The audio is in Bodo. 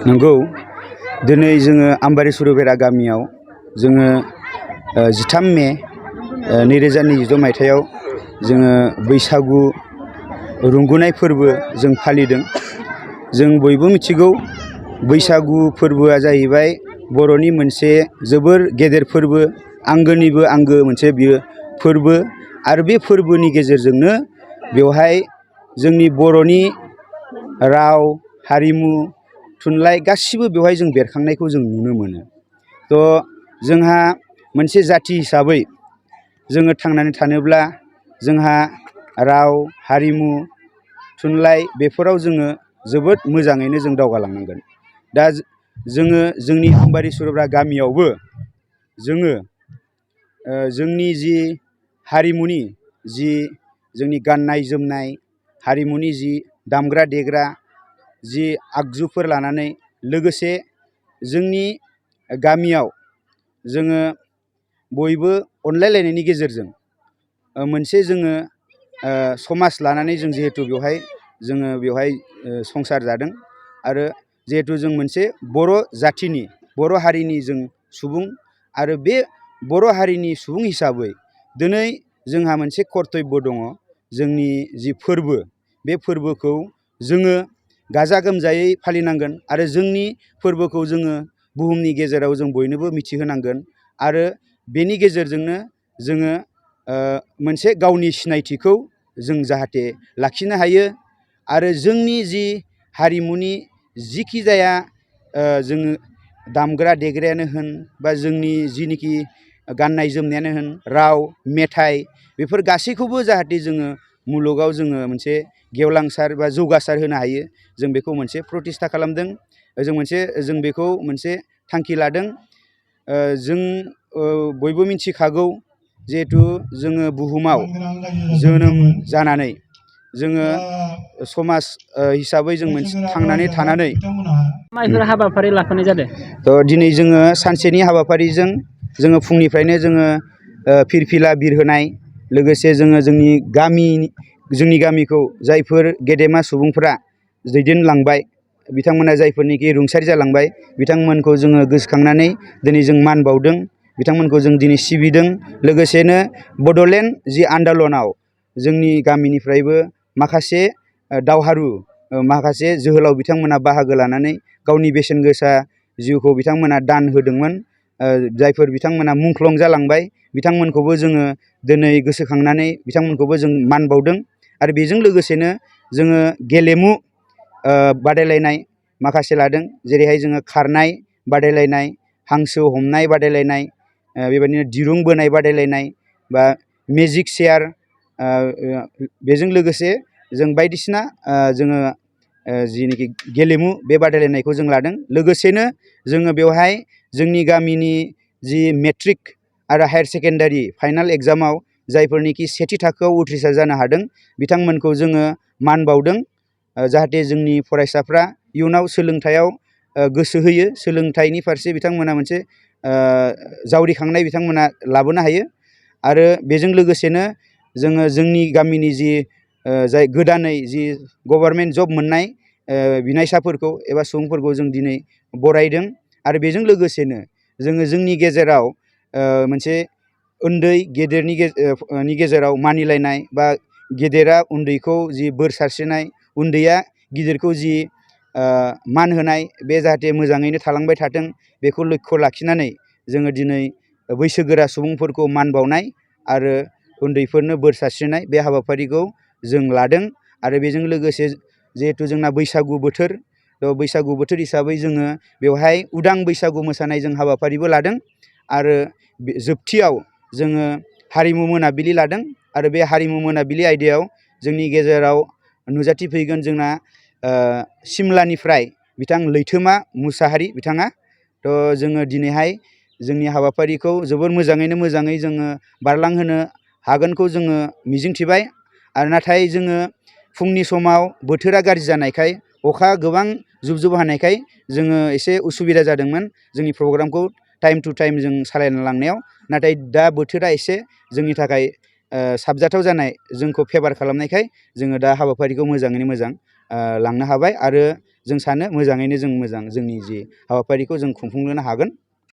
नंगौ दिनै जोङो आम्बारि सुरुबेरा गामियाव जोङो 13 मे 2022 मायथाइयाव जोङो बैसागु रंगुनाय फोरबो जों फालिदों। जों बयबो मिथिगौ बैसागु फोरबोआ जाहैबाय बर'नि मोनसे जोबोर गेदेर फोरबो, आंगोनिबो आंगो मोनसे बियो फोरबो आरो बे फोरबोनि गेजेरजोंनो बेवहाय जोंनि बर'नि राव हारिमु थुनलाइ गासिबो बेवहाय जों बेरखांनायखौ जों नुनो मोनो। थ' जोंहा मोनसे जाथि हिसाबै जोङो थांनानै थानोब्ला जोंहा राव हारिमु थुनलाइ बेफोराव जोङो जोबोद मोजाङैनो जों दावगालांनांगोन। दा जोङो जोंनि आम्बारि सुरुबेरा गामियावबो जोङो जोंनि जि हारिमुनि जि जोंनि गाननाय जोमनाय हारिमुनि जि दामग्रा देग्रा जि आगजुफोर लानानै लोगोसे जोंनि गामियाव जोङो बयबो अनलायलायनायनि गेजेरजों मोनसे जोङो समाज लानानै जों जिहेथु बेवहाय संसार जादों आरो जिहेथु जों मोनसे बर' जाथिनि बर' हारिनि जों सुबुं आरो बे बर' हारिनि सुबुं हिसाबै दिनै जोंहा मोनसे कर्तब्य दङ। जोंनि जि फोरबो बे फोरबोखौ जोङो गाजा गोमजायै फालिनांगोन आरो जोंनि फोरबोखौ जोङो बुहुमनि गेजेराव जों बयनोबो मिथिहोनांगोन आरो बेनि गेजेरजोंनो जोङो मोनसे गावनि सिनायथिखौ जों जाहाथे लाखिनो हायो आरो जोंनि जि हारिमुनि जिखि जाया जोङो दामग्रा देग्रायानो होन बा जोंनि जिनिखि गाननाय जोमनायानो होन राव मेथाइ बेफोर गासैखौबो जाहाथे जोङो मुलुगाव जोङो मोनसे गेवलांसार बा जौगासार होनो हायो जों बेखौ मोनसे प्रतिस्था खालामदों। जों बेखौ मोनसे थांखि लादों। जों बयबो मिथिखागौ जिहेथु जोङो बुहुमाव जोनोम जानानै जोङो समाज हिसाबै जों मोनसे थांनानै थानानै माइफोर हाबाफारि लाफानाय जादों। थ' दिनै जोङो सानसेनि हाबाफारिजों जोङो फुंनिफ्रायनो जोङो फिरफिला बिरहोनाय लोगोसे जोङो जोंनि गामिखौ जायफोर गेदेमा सुबुंफ्रा दैदेनलांबाय बिथांमोना जायफोरनिखि रुंसारि जालांबाय बिथांमोनखौ जोङो गोसोखांनानै दिनै जों मान बावदों, बिथांमोनखौ जों दिनै सिबिदों। लोगोसेनो बड'लेण्ड जि आन्दलनाव जोंनि गामिनिफ्रायबो माखासे दावहारु माखासे जोहोलाव बिथांमोना बाहागो लानानै गावनि बेसेन गोसा जिउखौ बिथांमोना दान होदोंमोन। जायफोर बिथांमोना मुंख्लं जालांबाय बिथांमोनखौबो जोङो दिनै गोसोखांनानै बिथांमोनखौबो जों मान बावदों आरो बेजों लोगोसेनो जोङो गेलेमु बादायलायनाय माखासे लादों। जेरैहाय जोङो खारनाय बादायलायनाय, हांसो हमनाय बादायलायनाय, बेबायदिनो दिरुं बोनाय बादायलायनाय बा मेजिक चेयार, बेजों लोगोसे जों बायदिसिना जोङो जिनिखि गेलेमु बे बादायलायनायखौ जों लादों। लोगोसेनो जोङो बेवहाय जोंनि गामिनि जि मेट्रिक आरो हायार सेकेन्डारि फाइनाल एग्जामाव जायफोरनिखि सेथि थाखोआव उथ्रिसार जानो हादों बिथांमोनखौ जोङो मान बावदों। जाहाथे जोंनि फरायसाफ्रा इयुनाव सोलोंथायाव गोसो होयो, सोलोंथाइनि फारसे बिथांमोना मोनसे जावरिखांनाय बिथांमोना लाबोनो हायो आरो बेजों लोगोसेनो जोङो जोंनि गामिनि जि जाय गोदानै जि गभर्नमेन्ट जब मोननाय बिनायसाफोरखौ एबा सुबुंफोरखौ जों दिनै बरायदों आरो बेजों लोगोसेनो जोङो जोंनि गेजेराव मोनसे उन्दै गेदेरनि गेजेराव मानिलायनाय बा गेदेरा उन्दैखौ जि बोर सारस्रिनाय, उन्दैया गिदिरखौ जि मान होनाय बे जाहाथे मोजाङैनो थालांबाय थाथों बेखौ लक्ष्य लाखिनानै जोङो दिनै बैसोगोरा सुबुंफोरखौ मान बावनाय आरो उन्दैफोरनो बोर सारस्रिनाय बे हाबाफारिखौ जों लादों। आरो बेजों लोगोसे जिहेथु जोंना बैसागु बोथोर हिसाबै जोङो बेवहाय उदां बैसागु मोसानाय जों हाबाफारिबो लादों आरो जोबथियाव जोङो हारिमु मोनाबिलि लादों आरो बे हारिमु मोनाबिलि आयदायाव जोंनि गेजेराव नुजाथिफैगोन जोंना सिमलानिफ्राय बिथां लैथोमा मुसाहारि बिथाङा। थ' जोङो दिनैहाय जोंनि हाबाफारिखौ जोबोर मोजाङै जोङो बारलांहोनो हागोनखौ जोङो मिजिंथिबाय। आरो नाथाय जोङो फुंनि समाव बोथोरा गाज्रि जानायखाय अखा गोबां जुब जुब हानायखाय जोङो एसे उसुबिदा जादोंमोन जोंनि प्रग्रामखौ टाइम टु टाइम जों सालायना लांनायाव। नाथाय दा बोथोरा एसे जोंनि थाखाय साबजाथाव जानाय जोंखौ फेभार खालामनायखाय जोङो दा हाबाफारिखौ मोजाङैनो मोजां लांनो हाबाय आरो जों सानो मोजाङैनो जों मोजां जोंनि जि हाबाफारिखौ जों खुंफुंनो हागोन।